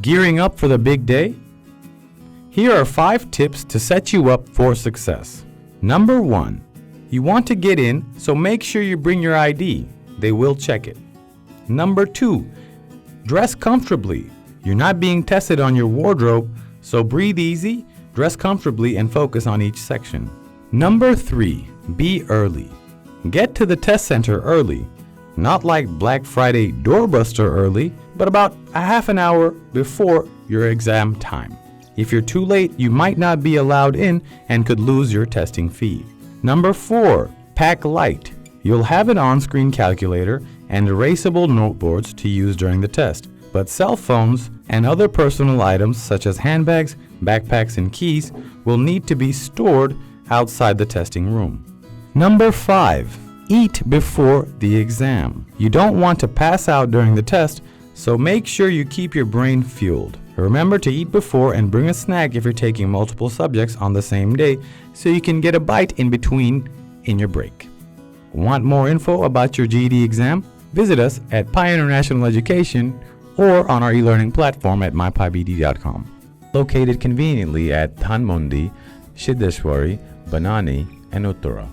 Gearing up for the big day? Here are 5 tips to set you up for success. Number 1. You want to get in, so make sure you bring your ID. They will check it. Number 2. Dress comfortably. You're not being tested on your wardrobe, so breathe easy, dress comfortably, and focus on each section. Number 3. Be early. Get to the test center early. Not like Black Friday doorbuster early, but about a half an hour before your exam time. If you're too late, you might not be allowed in and could lose your testing fee. Number 4. Pack light. You'll have an on-screen calculator and erasable noteboards to use during the test, but cell phones and other personal items such as handbags, backpacks, and keys will need to be stored outside the testing room. Number 5. Eat before the exam. You don't want to pass out during the test, so make sure you keep your brain fueled. Remember to eat before and bring a snack if you're taking multiple subjects on the same day so you can get a bite in between in your break. Want more info about your GED exam? Visit us at Pi International Education or on our e-learning platform at mypibd.com. Located conveniently at Dhanmondi, Siddeshwari, Banani, and Uttara.